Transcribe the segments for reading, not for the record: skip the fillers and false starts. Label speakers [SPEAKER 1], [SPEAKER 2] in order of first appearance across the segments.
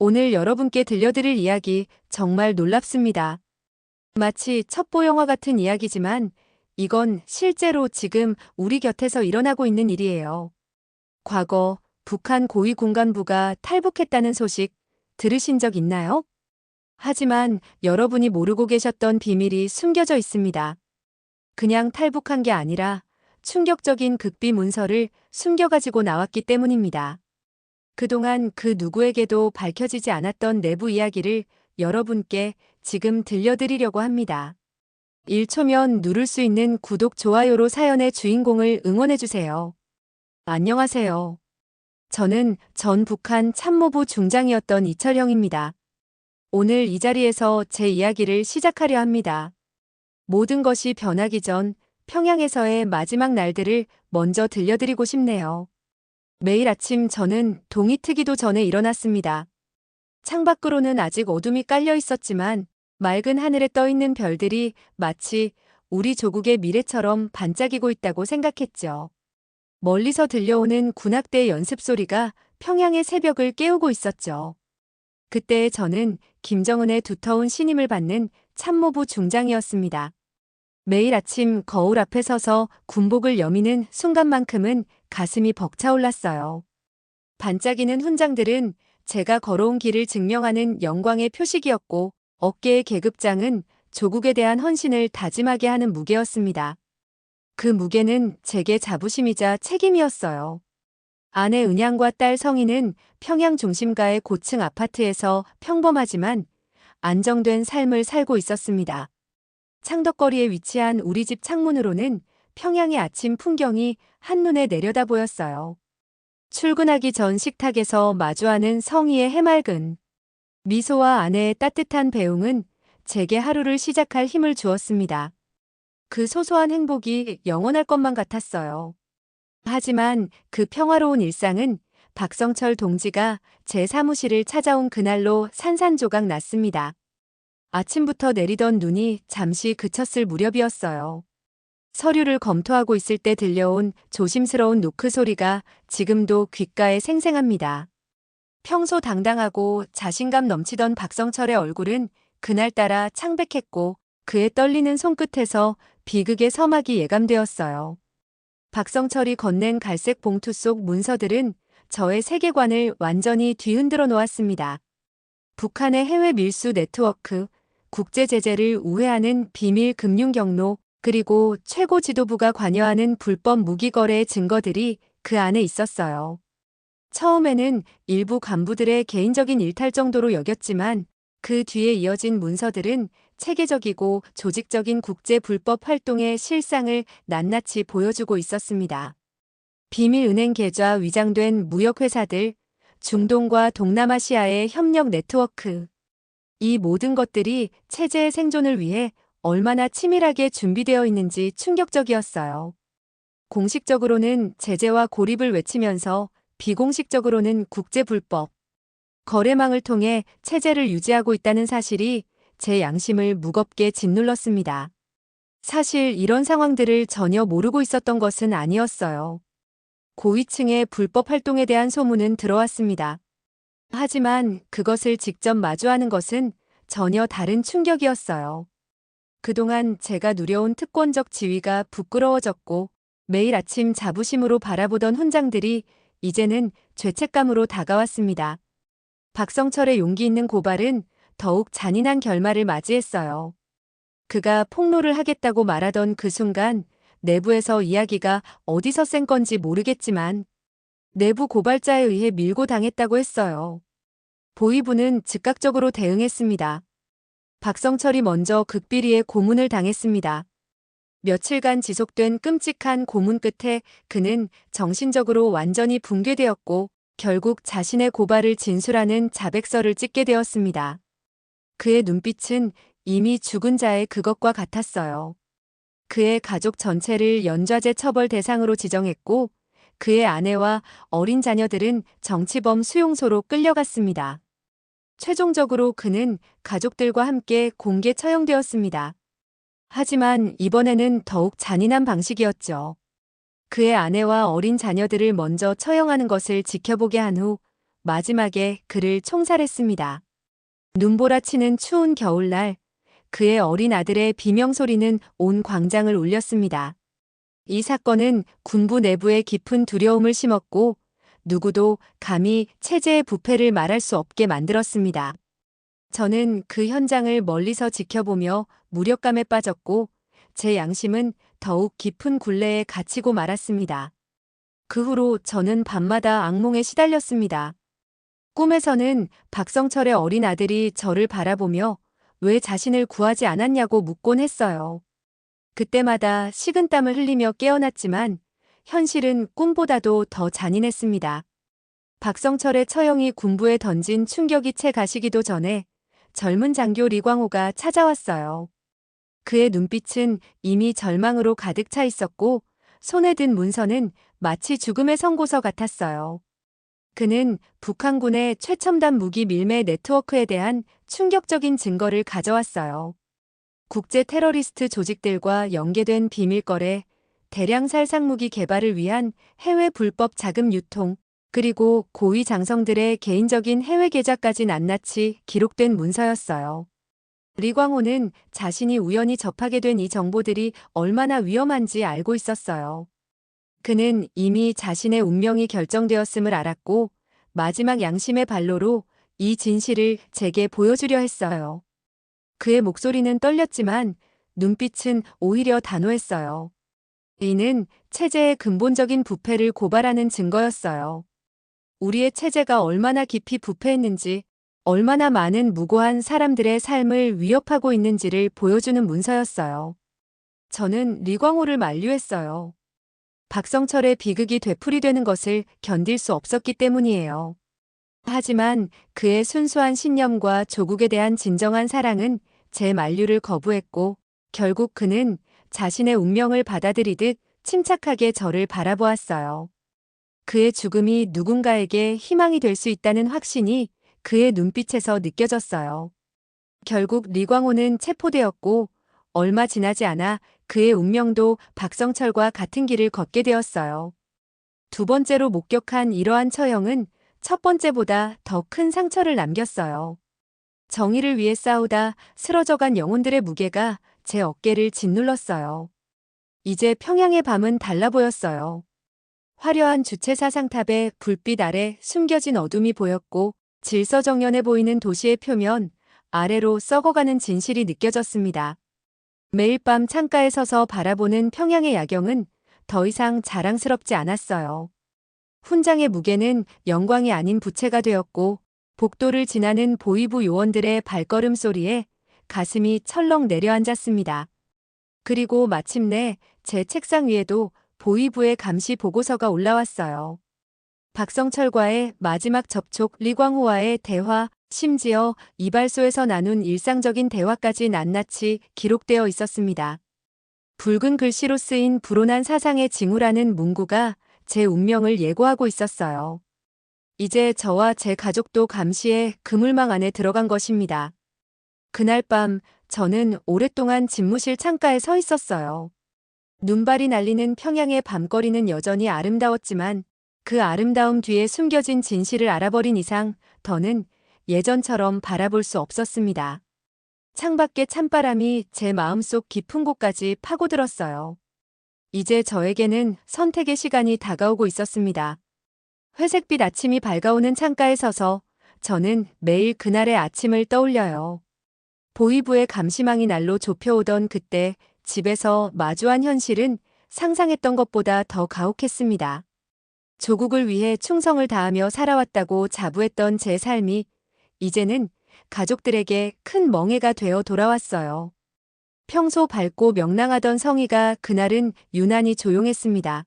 [SPEAKER 1] 오늘 여러분께 들려드릴 이야기 정말 놀랍습니다. 마치 첩보 영화 같은 이야기지만 이건 실제로 지금 우리 곁에서 일어나고 있는 일이에요. 과거 북한 고위공간부가 탈북했다는 소식 들으신 적 있나요? 하지만 여러분이 모르고 계셨던 비밀이 숨겨져 있습니다. 그냥 탈북한 게 아니라 충격적인 극비 문서를 숨겨가지고 나왔기 때문입니다. 그동안 그 누구에게도 밝혀지지 않았던 내부 이야기를 여러분께 지금 들려드리려고 합니다. 1초면 누를 수 있는 구독, 좋아요로 사연의 주인공을 응원해주세요. 안녕하세요. 저는 전 북한 참모부 중장이었던 이철형입니다. 오늘 이 자리에서 제 이야기를 시작하려 합니다. 모든 것이 변하기 전 평양에서의 마지막 날들을 먼저 들려드리고 싶네요. 매일 아침 저는 동이 트기도 전에 일어났습니다. 창밖으로는 아직 어둠이 깔려 있었지만 맑은 하늘에 떠 있는 별들이 마치 우리 조국의 미래처럼 반짝이고 있다고 생각했죠. 멀리서 들려오는 군악대 연습 소리가 평양의 새벽을 깨우고 있었죠. 그때 저는 김정은의 두터운 신임을 받는 참모부 중장이었습니다. 매일 아침 거울 앞에 서서 군복을 여미는 순간만큼은 가슴이 벅차올랐어요. 반짝이는 훈장들은 제가 걸어온 길을 증명하는 영광의 표식이었고, 어깨의 계급장은 조국에 대한 헌신을 다짐하게 하는 무게였습니다. 그 무게는 제게 자부심이자 책임이었어요. 아내 은양과 딸 성희는 평양 중심가의 고층 아파트에서 평범하지만 안정된 삶을 살고 있었습니다. 창덕거리에 위치한 우리 집 창문으로는 평양의 아침 풍경이 한눈에 내려다 보였어요. 출근하기 전 식탁에서 마주하는 성희의 해맑은 미소와 아내의 따뜻한 배웅은 제게 하루를 시작할 힘을 주었습니다. 그 소소한 행복이 영원할 것만 같았어요. 하지만 그 평화로운 일상은 박성철 동지가 제 사무실을 찾아온 그날로 산산조각 났습니다. 아침부터 내리던 눈이 잠시 그쳤을 무렵이었어요. 서류를 검토하고 있을 때 들려온 조심스러운 노크 소리가 지금도 귓가에 생생합니다. 평소 당당하고 자신감 넘치던 박성철의 얼굴은 그날따라 창백했고 그의 떨리는 손끝에서 비극의 서막이 예감되었어요. 박성철이 건넨 갈색 봉투 속 문서들은 저의 세계관을 완전히 뒤흔들어 놓았습니다. 북한의 해외 밀수 네트워크, 국제 제재를 우회하는 비밀 금융 경로, 그리고 최고 지도부가 관여하는 불법 무기 거래의 증거들이 그 안에 있었어요. 처음에는 일부 간부들의 개인적인 일탈 정도로 여겼지만 그 뒤에 이어진 문서들은 체계적이고 조직적인 국제 불법 활동의 실상을 낱낱이 보여주고 있었습니다. 비밀 은행 계좌, 위장된 무역회사들, 중동과 동남아시아의 협력 네트워크. 이 모든 것들이 체제의 생존을 위해 얼마나 치밀하게 준비되어 있는지 충격적이었어요. 공식적으로는 제재와 고립을 외치면서 비공식적으로는 국제불법 거래망을 통해 체제를 유지하고 있다는 사실이 제 양심을 무겁게 짓눌렀습니다. 사실 이런 상황들을 전혀 모르고 있었던 것은 아니었어요. 고위층의 불법 활동에 대한 소문은 들어왔습니다. 하지만 그것을 직접 마주하는 것은 전혀 다른 충격이었어요. 그동안 제가 누려온 특권적 지위가 부끄러워졌고 매일 아침 자부심으로 바라보던 훈장들이 이제는 죄책감으로 다가왔습니다. 박성철의 용기 있는 고발은 더욱 잔인한 결말을 맞이했어요. 그가 폭로를 하겠다고 말하던 그 순간 내부에서 이야기가 어디서 센 건지 모르겠지만 내부 고발자에 의해 밀고 당했다고 했어요. 보위부는 즉각적으로 대응했습니다. 박성철이 먼저 극비리에 고문을 당했습니다. 며칠간 지속된 끔찍한 고문 끝에 그는 정신적으로 완전히 붕괴되었고 결국 자신의 고발을 진술하는 자백서를 찍게 되었습니다. 그의 눈빛은 이미 죽은 자의 그것과 같았어요. 그의 가족 전체를 연좌제 처벌 대상으로 지정했고 그의 아내와 어린 자녀들은 정치범 수용소로 끌려갔습니다. 최종적으로 그는 가족들과 함께 공개 처형되었습니다. 하지만 이번에는 더욱 잔인한 방식이었죠. 그의 아내와 어린 자녀들을 먼저 처형하는 것을 지켜보게 한 후 마지막에 그를 총살했습니다. 눈보라치는 추운 겨울날 그의 어린 아들의 비명소리는 온 광장을 울렸습니다. 이 사건은 군부 내부에 깊은 두려움을 심었고 누구도 감히 체제의 부패를 말할 수 없게 만들었습니다. 저는 그 현장을 멀리서 지켜보며 무력감에 빠졌고 제 양심은 더욱 깊은 굴레에 갇히고 말았습니다. 그 후로 저는 밤마다 악몽에 시달렸습니다. 꿈에서는 박성철의 어린 아들이 저를 바라보며 왜 자신을 구하지 않았냐고 묻곤 했어요. 그때마다 식은땀을 흘리며 깨어났지만 현실은 꿈보다도 더 잔인했습니다. 박성철의 처형이 군부에 던진 충격이 채 가시기도 전에 젊은 장교 리광호가 찾아왔어요. 그의 눈빛은 이미 절망으로 가득 차 있었고 손에 든 문서는 마치 죽음의 선고서 같았어요. 그는 북한군의 최첨단 무기 밀매 네트워크에 대한 충격적인 증거를 가져왔어요. 국제 테러리스트 조직들과 연계된 비밀 거래, 대량 살상무기 개발을 위한 해외 불법 자금 유통, 그리고 고위 장성들의 개인적인 해외 계좌까지 낱낱이 기록된 문서였어요. 리광호는 자신이 우연히 접하게 된 이 정보들이 얼마나 위험한지 알고 있었어요. 그는 이미 자신의 운명이 결정되었음을 알았고 마지막 양심의 발로로 이 진실을 제게 보여주려 했어요. 그의 목소리는 떨렸지만 눈빛은 오히려 단호했어요. 이는 체제의 근본적인 부패를 고발하는 증거였어요. 우리의 체제가 얼마나 깊이 부패했는지, 얼마나 많은 무고한 사람들의 삶을 위협하고 있는지를 보여주는 문서였어요. 저는 리광호를 만류했어요. 박성철의 비극이 되풀이되는 것을 견딜 수 없었기 때문이에요. 하지만 그의 순수한 신념과 조국에 대한 진정한 사랑은 제 만류를 거부했고 결국 그는 자신의 운명을 받아들이듯 침착하게 저를 바라보았어요. 그의 죽음이 누군가에게 희망이 될 수 있다는 확신이 그의 눈빛에서 느껴졌어요. 결국 리광호는 체포되었고 얼마 지나지 않아 그의 운명도 박성철과 같은 길을 걷게 되었어요. 두 번째로 목격한 이러한 처형은 첫 번째보다 더 큰 상처를 남겼어요. 정의를 위해 싸우다 쓰러져간 영혼들의 무게가 제 어깨를 짓눌렀어요. 이제 평양의 밤은 달라 보였어요. 화려한 주체 사상탑의 불빛 아래 숨겨진 어둠이 보였고 질서정연해 보이는 도시의 표면 아래로 썩어가는 진실이 느껴졌습니다. 매일 밤 창가에 서서 바라보는 평양의 야경은 더 이상 자랑스럽지 않았어요. 훈장의 무게는 영광이 아닌 부채가 되었고 복도를 지나는 보위부 요원들의 발걸음 소리에 가슴이 철렁 내려앉았습니다. 그리고 마침내 제 책상 위에도 보위부의 감시 보고서가 올라왔어요. 박성철과의 마지막 접촉, 리광호와의 대화, 심지어 이발소에서 나눈 일상적인 대화까지 낱낱이 기록되어 있었습니다. 붉은 글씨로 쓰인 불온한 사상의 징후라는 문구가 제 운명을 예고하고 있었어요. 이제 저와 제 가족도 감시의 그물망 안에 들어간 것입니다. 그날 밤 저는 오랫동안 집무실 창가에 서 있었어요. 눈발이 날리는 평양의 밤거리는 여전히 아름다웠지만 그 아름다움 뒤에 숨겨진 진실을 알아버린 이상 더는 예전처럼 바라볼 수 없었습니다. 창밖의 찬바람이 제 마음속 깊은 곳까지 파고들었어요. 이제 저에게는 선택의 시간이 다가오고 있었습니다. 회색빛 아침이 밝아오는 창가에 서서 저는 매일 그날의 아침을 떠올려요. 보위부의 감시망이 날로 좁혀오던 그때 집에서 마주한 현실은 상상했던 것보다 더 가혹했습니다. 조국을 위해 충성을 다하며 살아왔다고 자부했던 제 삶이 이제는 가족들에게 큰 멍해가 되어 돌아왔어요. 평소 밝고 명랑하던 성희가 그날은 유난히 조용했습니다.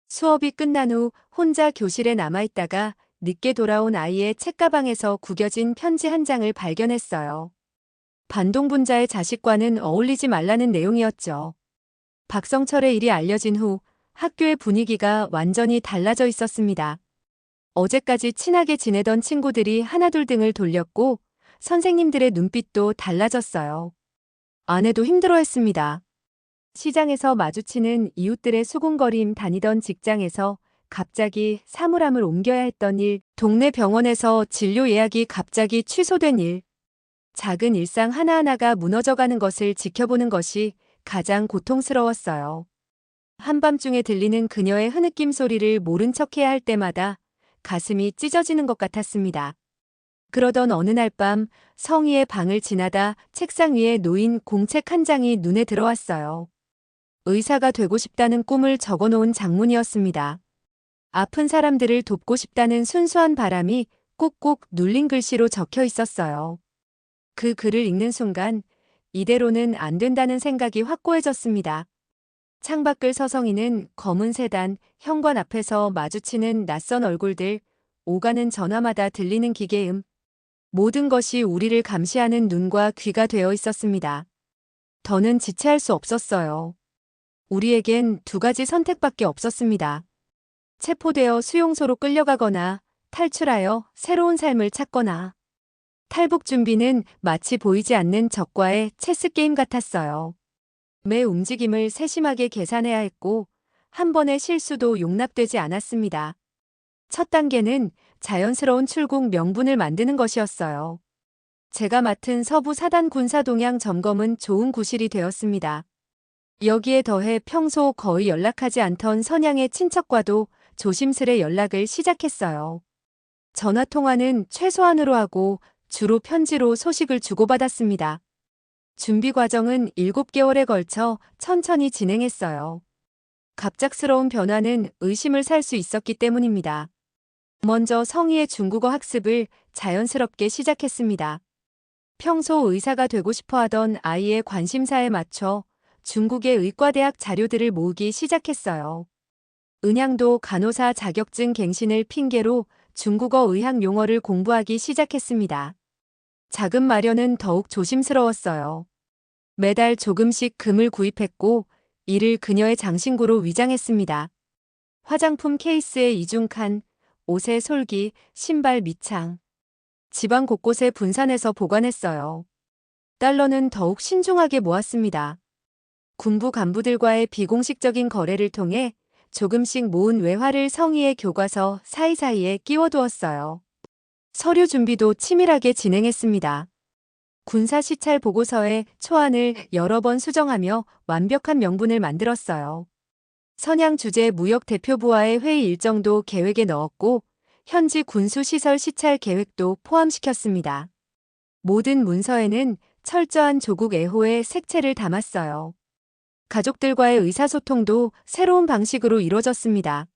[SPEAKER 1] 수업이 끝난 후 혼자 교실에 남아있다가 늦게 돌아온 아이의 책가방에서 구겨진 편지 한 장을 발견했어요. 반동분자의 자식과는 어울리지 말라는 내용이었죠. 박성철의 일이 알려진 후 학교의 분위기가 완전히 달라져 있었습니다. 어제까지 친하게 지내던 친구들이 하나둘 등을 돌렸고 선생님들의 눈빛도 달라졌어요. 아내도 힘들어했습니다. 시장에서 마주치는 이웃들의 수군거림, 다니던 직장에서 갑자기 사물함을 옮겨야 했던 일, 동네 병원에서 진료 예약이 갑자기 취소된 일, 작은 일상 하나하나가 무너져가는 것을 지켜보는 것이 가장 고통스러웠어요. 한밤중에 들리는 그녀의 흐느낌 소리를 모른 척해야 할 때마다 가슴이 찢어지는 것 같았습니다. 그러던 어느 날 밤 성희의 방을 지나다 책상 위에 놓인 공책 한 장이 눈에 들어왔어요. 의사가 되고 싶다는 꿈을 적어놓은 장문이었습니다. 아픈 사람들을 돕고 싶다는 순수한 바람이 꾹꾹 눌린 글씨로 적혀 있었어요. 그 글을 읽는 순간 이대로는 안 된다는 생각이 확고해졌습니다. 창밖을 서성이는 검은 세단, 현관 앞에서 마주치는 낯선 얼굴들, 오가는 전화마다 들리는 기계음, 모든 것이 우리를 감시하는 눈과 귀가 되어 있었습니다. 더는 지체할 수 없었어요. 우리에겐 두 가지 선택밖에 없었습니다. 체포되어 수용소로 끌려가거나 탈출하여 새로운 삶을 찾거나. 탈북 준비는 마치 보이지 않는 적과의 체스 게임 같았어요. 매 움직임을 세심하게 계산해야 했고 한 번의 실수도 용납되지 않았습니다. 첫 단계는 자연스러운 출국 명분을 만드는 것이었어요. 제가 맡은 서부 사단 군사동향 점검은 좋은 구실이 되었습니다. 여기에 더해 평소 거의 연락하지 않던 선양의 친척과도 조심스레 연락을 시작했어요. 전화통화는 최소한으로 하고 주로 편지로 소식을 주고받았습니다. 준비 과정은 7개월에 걸쳐 천천히 진행했어요. 갑작스러운 변화는 의심을 살 수 있었기 때문입니다. 먼저 성희의 중국어 학습을 자연스럽게 시작했습니다. 평소 의사가 되고 싶어 하던 아이의 관심사에 맞춰 중국의 의과대학 자료들을 모으기 시작했어요. 은양도 간호사 자격증 갱신을 핑계로 중국어 의학 용어를 공부하기 시작했습니다. 자금 마련은 더욱 조심스러웠어요. 매달 조금씩 금을 구입했고 이를 그녀의 장신구로 위장했습니다. 화장품 케이스에 이중칸, 옷의 솔기, 신발 밑창. 집안 곳곳에 분산해서 보관했어요. 달러는 더욱 신중하게 모았습니다. 군부 간부들과의 비공식적인 거래를 통해 조금씩 모은 외화를 성희의 교과서 사이사이에 끼워두었어요. 서류 준비도 치밀하게 진행했습니다. 군사 시찰 보고서에 초안을 여러 번 수정하며 완벽한 명분을 만들었어요. 선양 주재 무역 대표부와의 회의 일정도 계획에 넣었고 현지 군수시설 시찰 계획도 포함시켰습니다. 모든 문서에는 철저한 조국 애호의 색채를 담았어요. 가족들과의 의사소통도 새로운 방식으로 이루어졌습니다.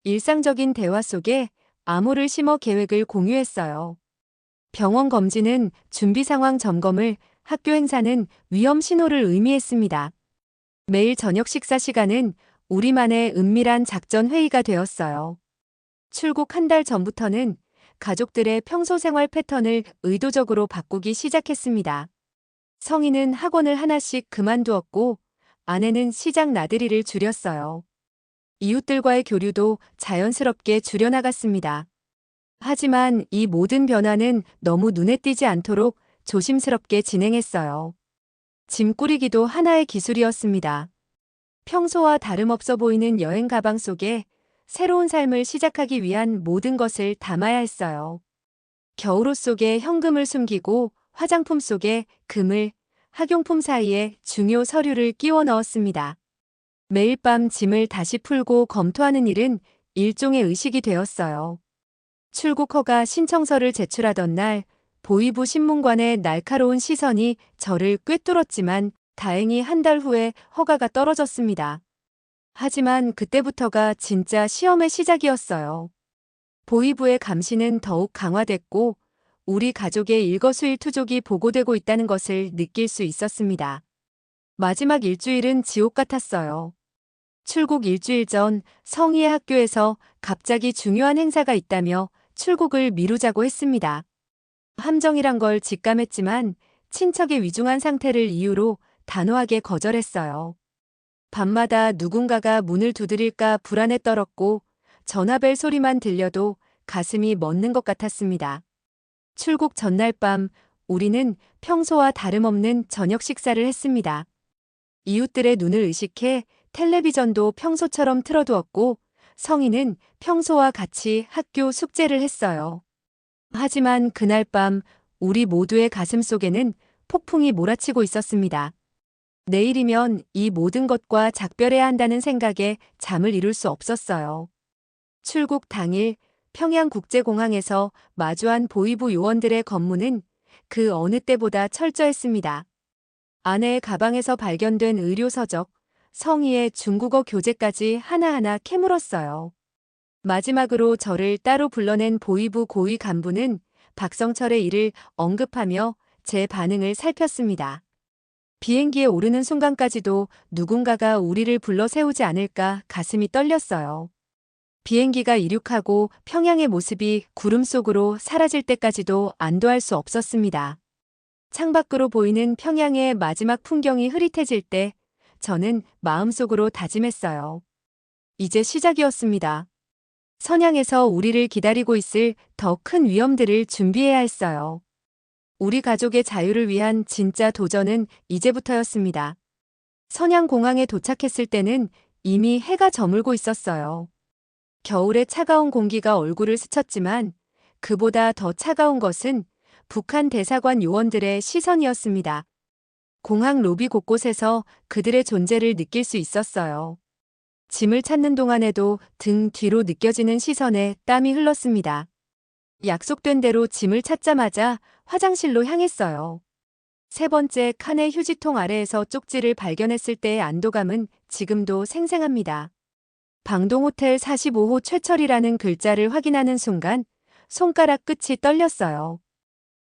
[SPEAKER 1] 일상적인 대화 속에 암호를 심어 계획을 공유했어요. 병원 검진은 준비 상황 점검을, 학교 행사는 위험 신호를 의미했습니다. 매일 저녁 식사 시간은 우리만의 은밀한 작전 회의가 되었어요. 출국 한 달 전부터는 가족들의 평소 생활 패턴을 의도적으로 바꾸기 시작했습니다. 성희는 학원을 하나씩 그만두었고 아내는 시장 나들이를 줄였어요. 이웃들과의 교류도 자연스럽게 줄여나갔습니다. 하지만 이 모든 변화는 너무 눈에 띄지 않도록 조심스럽게 진행했어요. 짐 꾸리기도 하나의 기술이었습니다. 평소와 다름없어 보이는 여행 가방 속에 새로운 삶을 시작하기 위한 모든 것을 담아야 했어요. 겨울옷 속에 현금을 숨기고 화장품 속에 금을, 학용품 사이에 중요 서류를 끼워 넣었습니다. 매일 밤 짐을 다시 풀고 검토하는 일은 일종의 의식이 되었어요. 출국 허가 신청서를 제출하던 날 보위부 신문관의 날카로운 시선이 저를 꿰뚫었지만 다행히 한 달 후에 허가가 떨어졌습니다. 하지만 그때부터가 진짜 시험의 시작이었어요. 보위부의 감시는 더욱 강화됐고 우리 가족의 일거수일투족이 보고되고 있다는 것을 느낄 수 있었습니다. 마지막 일주일은 지옥 같았어요. 출국 일주일 전 성희의 학교에서 갑자기 중요한 행사가 있다며 출국을 미루자고 했습니다. 함정이란 걸 직감했지만 친척의 위중한 상태를 이유로 단호하게 거절했어요. 밤마다 누군가가 문을 두드릴까 불안에 떨었고 전화벨 소리만 들려도 가슴이 멎는 것 같았습니다. 출국 전날 밤 우리는 평소와 다름없는 저녁 식사를 했습니다. 이웃들의 눈을 의식해 텔레비전도 평소처럼 틀어두었고 성희는 평소와 같이 학교 숙제를 했어요. 하지만 그날 밤 우리 모두의 가슴 속에는 폭풍이 몰아치고 있었습니다. 내일이면 이 모든 것과 작별해야 한다는 생각에 잠을 이룰 수 없었어요. 출국 당일 평양국제공항에서 마주한 보위부 요원들의 검문은 그 어느 때보다 철저했습니다. 아내의 가방에서 발견된 의료서적, 성희의 중국어 교재까지 하나하나 캐물었어요. 마지막으로 저를 따로 불러낸 보위부 고위 간부는 박성철의 일을 언급하며 제 반응을 살폈습니다. 비행기에 오르는 순간까지도 누군가가 우리를 불러 세우지 않을까 가슴이 떨렸어요. 비행기가 이륙하고 평양의 모습이 구름 속으로 사라질 때까지도 안도할 수 없었습니다. 창밖으로 보이는 평양의 마지막 풍경이 흐릿해질 때 저는 마음속으로 다짐했어요. 이제 시작이었습니다. 선양에서 우리를 기다리고 있을 더 큰 위험들을 준비해야 했어요. 우리 가족의 자유를 위한 진짜 도전은 이제부터였습니다. 선양공항에 도착했을 때는 이미 해가 저물고 있었어요. 겨울의 차가운 공기가 얼굴을 스쳤지만 그보다 더 차가운 것은 북한 대사관 요원들의 시선이었습니다. 공항 로비 곳곳에서 그들의 존재를 느낄 수 있었어요. 짐을 찾는 동안에도 등 뒤로 느껴지는 시선에 땀이 흘렀습니다. 약속된 대로 짐을 찾자마자 화장실로 향했어요. 세 번째 칸의 휴지통 아래에서 쪽지를 발견했을 때의 안도감은 지금도 생생합니다. 방동호텔 45호 최철이라는 글자를 확인하는 순간 손가락 끝이 떨렸어요.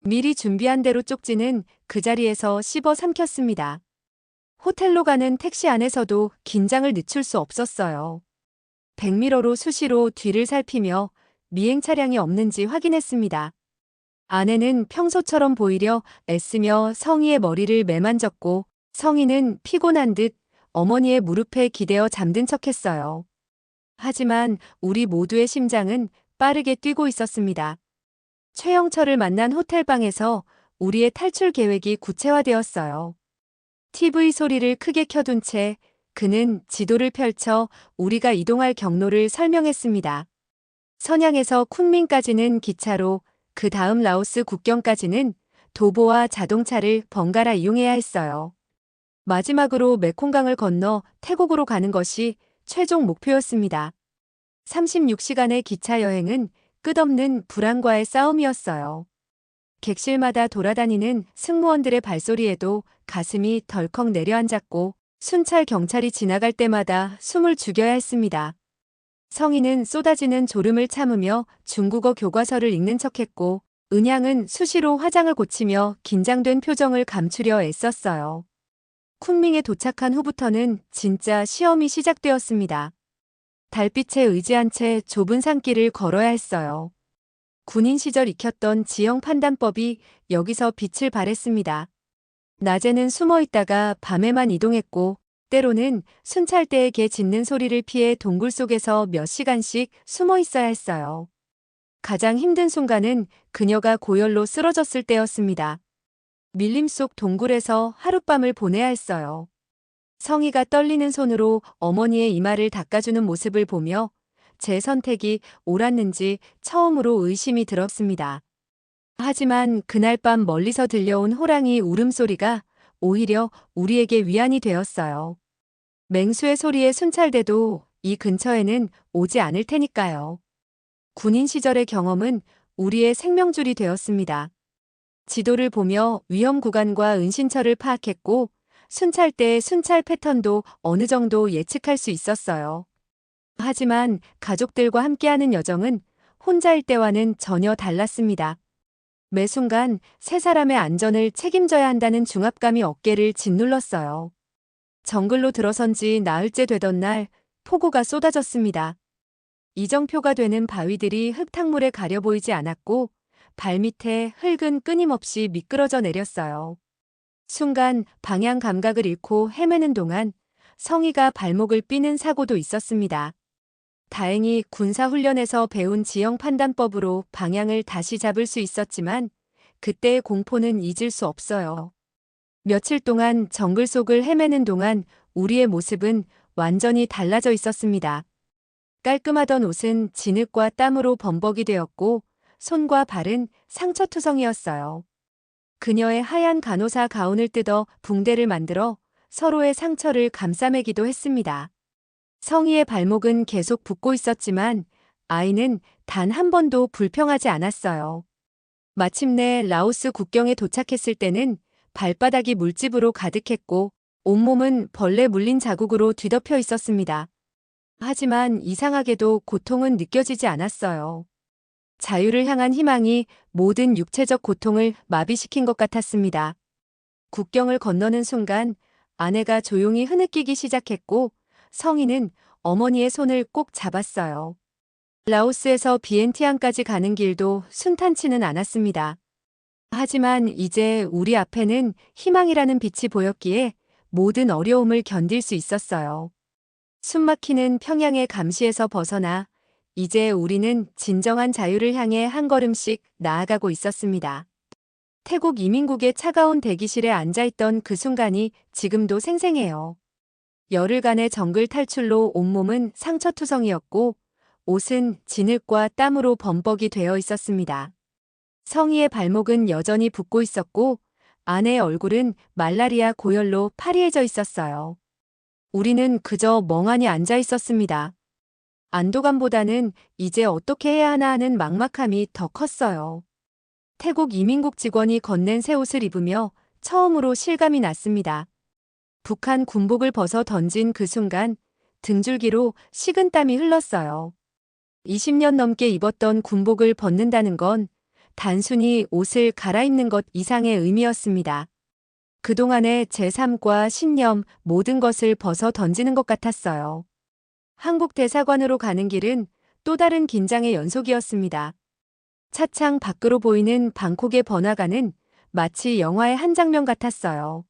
[SPEAKER 1] 미리 준비한 대로 쪽지는 그 자리에서 씹어 삼켰습니다. 호텔로 가는 택시 안에서도 긴장을 늦출 수 없었어요. 백미러로 수시로 뒤를 살피며 미행 차량이 없는지 확인했습니다. 아내는 평소처럼 보이려 애쓰며 성희의 머리를 매만졌고 성희는 피곤한 듯 어머니의 무릎에 기대어 잠든 척했어요. 하지만 우리 모두의 심장은 빠르게 뛰고 있었습니다. 최영철을 만난 호텔방에서 우리의 탈출 계획이 구체화되었어요. TV 소리를 크게 켜둔 채 그는 지도를 펼쳐 우리가 이동할 경로를 설명했습니다. 선양에서 쿤민까지는 기차로, 그 다음 라오스 국경까지는 도보와 자동차를 번갈아 이용해야 했어요. 마지막으로 메콩강을 건너 태국으로 가는 것이 최종 목표였습니다. 36시간의 기차 여행은 끝없는 불안과의 싸움이었어요. 객실마다 돌아다니는 승무원들의 발소리에도 가슴이 덜컥 내려앉았고 순찰 경찰이 지나갈 때마다 숨을 죽여야 했습니다. 성희는 쏟아지는 졸음을 참으며 중국어 교과서를 읽는 척했고 은양은 수시로 화장을 고치며 긴장된 표정을 감추려 애썼어요. 쿤밍에 도착한 후부터는 진짜 시험이 시작되었습니다. 달빛에 의지한 채 좁은 산길을 걸어야 했어요. 군인 시절 익혔던 지형 판단법이 여기서 빛을 발했습니다. 낮에는 숨어 있다가 밤에만 이동했고 때로는 순찰대의 개 짖는 소리를 피해 동굴 속에서 몇 시간씩 숨어 있어야 했어요. 가장 힘든 순간은 그녀가 고열로 쓰러졌을 때였습니다. 밀림 속 동굴에서 하룻밤을 보내야 했어요. 성희가 떨리는 손으로 어머니의 이마를 닦아주는 모습을 보며 제 선택이 옳았는지 처음으로 의심이 들었습니다. 하지만 그날 밤 멀리서 들려온 호랑이 울음소리가 오히려 우리에게 위안이 되었어요. 맹수의 소리에 순찰돼도 이 근처에는 오지 않을 테니까요. 군인 시절의 경험은 우리의 생명줄이 되었습니다. 지도를 보며 위험 구간과 은신처를 파악했고 순찰대의 순찰 패턴도 어느 정도 예측할 수 있었어요. 하지만 가족들과 함께하는 여정은 혼자일 때와는 전혀 달랐습니다. 매 순간 세 사람의 안전을 책임져야 한다는 중압감이 어깨를 짓눌렀어요. 정글로 들어선 지 나흘째 되던 날 폭우가 쏟아졌습니다. 이정표가 되는 바위들이 흙탕물에 가려 보이지 않았고 발밑에 흙은 끊임없이 미끄러져 내렸어요. 순간 방향 감각을 잃고 헤매는 동안 성희가 발목을 삐는 사고도 있었습니다. 다행히 군사훈련에서 배운 지형 판단법으로 방향을 다시 잡을 수 있었지만 그때의 공포는 잊을 수 없어요. 며칠 동안 정글 속을 헤매는 동안 우리의 모습은 완전히 달라져 있었습니다. 깔끔하던 옷은 진흙과 땀으로 범벅이 되었고 손과 발은 상처투성이었어요. 그녀의 하얀 간호사 가운을 뜯어 붕대를 만들어 서로의 상처를 감싸매기도 했습니다. 성희의 발목은 계속 붓고 있었지만 아이는 단 한 번도 불평하지 않았어요. 마침내 라오스 국경에 도착했을 때는 발바닥이 물집으로 가득했고 온몸은 벌레 물린 자국으로 뒤덮여 있었습니다. 하지만 이상하게도 고통은 느껴지지 않았어요. 자유를 향한 희망이 모든 육체적 고통을 마비시킨 것 같았습니다. 국경을 건너는 순간 아내가 조용히 흐느끼기 시작했고 성희는 어머니의 손을 꼭 잡았어요. 라오스에서 비엔티안까지 가는 길도 순탄치는 않았습니다. 하지만 이제 우리 앞에는 희망이라는 빛이 보였기에 모든 어려움을 견딜 수 있었어요. 숨막히는 평양의 감시에서 벗어나 이제 우리는 진정한 자유를 향해 한 걸음씩 나아가고 있었습니다. 태국 이민국의 차가운 대기실에 앉아있던 그 순간이 지금도 생생해요. 열흘간의 정글 탈출로 온몸은 상처투성이었고 옷은 진흙과 땀으로 범벅이 되어 있었습니다. 성희의 발목은 여전히 붓고 있었고 아내의 얼굴은 말라리아 고열로 파리해져 있었어요. 우리는 그저 멍하니 앉아 있었습니다. 안도감보다는 이제 어떻게 해야 하나 하는 막막함이 더 컸어요. 태국 이민국 직원이 건넨 새 옷을 입으며 처음으로 실감이 났습니다. 북한 군복을 벗어 던진 그 순간 등줄기로 식은땀이 흘렀어요. 20년 넘게 입었던 군복을 벗는다는 건 단순히 옷을 갈아입는 것 이상의 의미였습니다. 그동안의 제 삶과 신념 모든 것을 벗어 던지는 것 같았어요. 한국 대사관으로 가는 길은 또 다른 긴장의 연속이었습니다. 차창 밖으로 보이는 방콕의 번화가는 마치 영화의 한 장면 같았어요.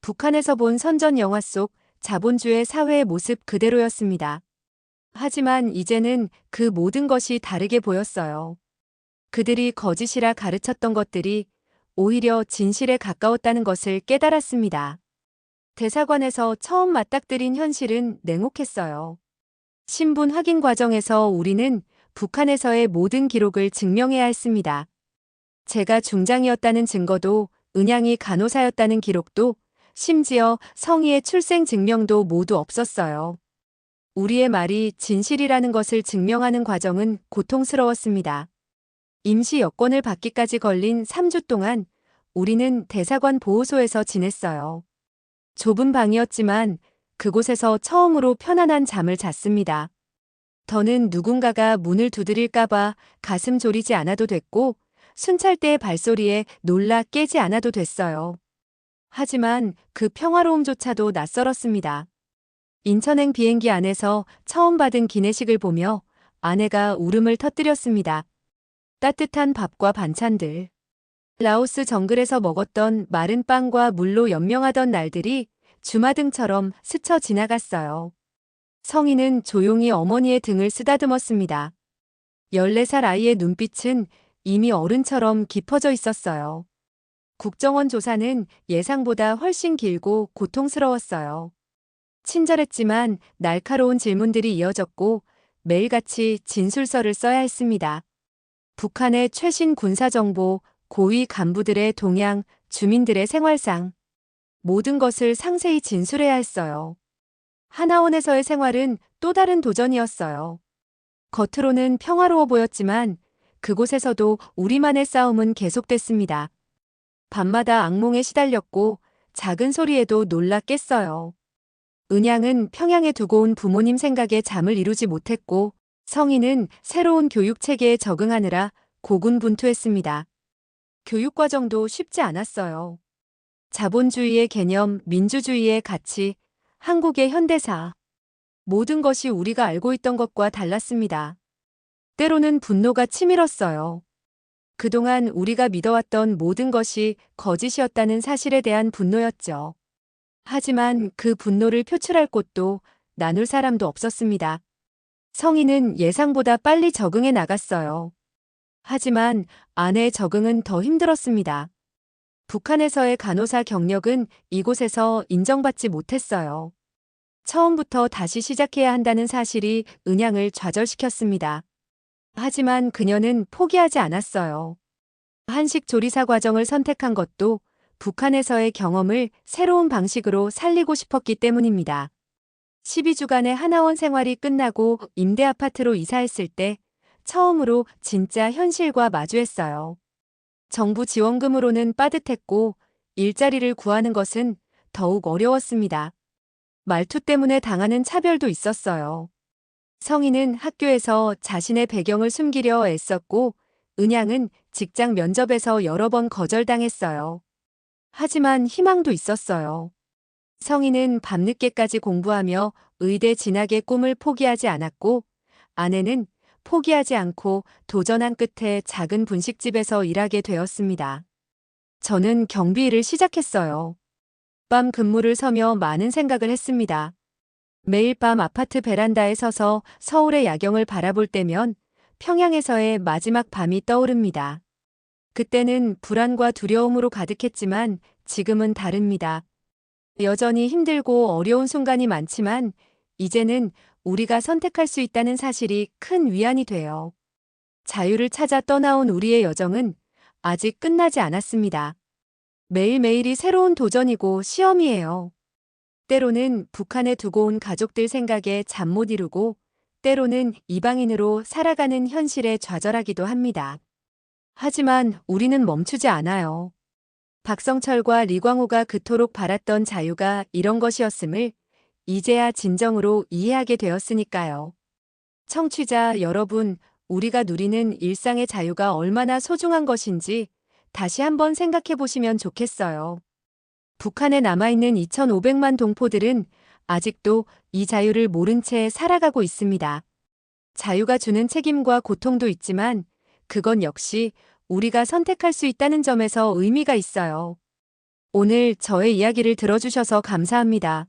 [SPEAKER 1] 북한에서 본 선전 영화 속 자본주의 사회의 모습 그대로였습니다. 하지만 이제는 그 모든 것이 다르게 보였어요. 그들이 거짓이라 가르쳤던 것들이 오히려 진실에 가까웠다는 것을 깨달았습니다. 대사관에서 처음 맞닥뜨린 현실은 냉혹했어요. 신분 확인 과정에서 우리는 북한에서의 모든 기록을 증명해야 했습니다. 제가 중장이었다는 증거도, 은양이 간호사였다는 기록도, 심지어 성희의 출생 증명도 모두 없었어요. 우리의 말이 진실이라는 것을 증명하는 과정은 고통스러웠습니다. 임시 여권을 받기까지 걸린 3주 동안 우리는 대사관 보호소에서 지냈어요. 좁은 방이었지만 그곳에서 처음으로 편안한 잠을 잤습니다. 더는 누군가가 문을 두드릴까봐 가슴 졸이지 않아도 됐고 순찰대의 발소리에 놀라 깨지 않아도 됐어요. 하지만 그 평화로움조차도 낯설었습니다. 인천행 비행기 안에서 처음 받은 기내식을 보며 아내가 울음을 터뜨렸습니다. 따뜻한 밥과 반찬들. 라오스 정글에서 먹었던 마른 빵과 물로 연명하던 날들이 주마등처럼 스쳐 지나갔어요. 성희는 조용히 어머니의 등을 쓰다듬었습니다. 14살 아이의 눈빛은 이미 어른처럼 깊어져 있었어요. 국정원 조사는 예상보다 훨씬 길고 고통스러웠어요. 친절했지만 날카로운 질문들이 이어졌고 매일같이 진술서를 써야 했습니다. 북한의 최신 군사정보, 고위 간부들의 동향, 주민들의 생활상. 모든 것을 상세히 진술해야 했어요. 하나원에서의 생활은 또 다른 도전이었어요. 겉으로는 평화로워 보였지만 그곳에서도 우리만의 싸움은 계속됐습니다. 밤마다 악몽에 시달렸고 작은 소리에도 놀라 깼어요. 은양은 평양에 두고 온 부모님 생각에 잠을 이루지 못했고 성희는 새로운 교육 체계에 적응하느라 고군분투했습니다. 교육 과정도 쉽지 않았어요. 자본주의의 개념, 민주주의의 가치, 한국의 현대사. 모든 것이 우리가 알고 있던 것과 달랐습니다. 때로는 분노가 치밀었어요. 그동안 우리가 믿어왔던 모든 것이 거짓이었다는 사실에 대한 분노였죠. 하지만 그 분노를 표출할 곳도 나눌 사람도 없었습니다. 성희는 예상보다 빨리 적응해 나갔어요. 하지만 아내의 적응은 더 힘들었습니다. 북한에서의 간호사 경력은 이곳에서 인정받지 못했어요. 처음부터 다시 시작해야 한다는 사실이 은양을 좌절시켰습니다. 하지만 그녀는 포기하지 않았어요. 한식 조리사 과정을 선택한 것도 북한에서의 경험을 새로운 방식으로 살리고 싶었기 때문입니다. 12주간의 하나원 생활이 끝나고 임대 아파트로 이사했을 때 처음으로 진짜 현실과 마주했어요. 정부 지원금으로는 빠듯했고 일자리를 구하는 것은 더욱 어려웠습니다. 말투 때문에 당하는 차별도 있었어요. 성인은 학교에서 자신의 배경을 숨기려 애썼고 은양은 직장 면접에서 여러 번 거절당했어요. 하지만 희망도 있었어요. 성인은 밤늦게까지 공부하며 의대 진학의 꿈을 포기하지 않았고 아내는 포기하지 않고 도전한 끝에 작은 분식집에서 일하게 되었습니다. 저는 경비 일을 시작했어요. 밤 근무를 서며 많은 생각을 했습니다. 매일 밤 아파트 베란다에 서서 서울의 야경을 바라볼 때면 평양에서의 마지막 밤이 떠오릅니다. 그때는 불안과 두려움으로 가득했지만 지금은 다릅니다. 여전히 힘들고 어려운 순간이 많지만 이제는 우리가 선택할 수 있다는 사실이 큰 위안이 돼요. 자유를 찾아 떠나온 우리의 여정은 아직 끝나지 않았습니다. 매일매일이 새로운 도전이고 시험이에요. 때로는 북한에 두고 온 가족들 생각에 잠 못 이루고 때로는 이방인으로 살아가는 현실에 좌절하기도 합니다. 하지만 우리는 멈추지 않아요. 박성철과 리광호가 그토록 바랐던 자유가 이런 것이었음을 이제야 진정으로 이해하게 되었으니까요. 청취자 여러분, 우리가 누리는 일상의 자유가 얼마나 소중한 것인지 다시 한번 생각해 보시면 좋겠어요. 북한에 남아있는 2,500만 동포들은 아직도 이 자유를 모른 채 살아가고 있습니다. 자유가 주는 책임과 고통도 있지만 그건 역시 우리가 선택할 수 있다는 점에서 의미가 있어요. 오늘 저의 이야기를 들어주셔서 감사합니다.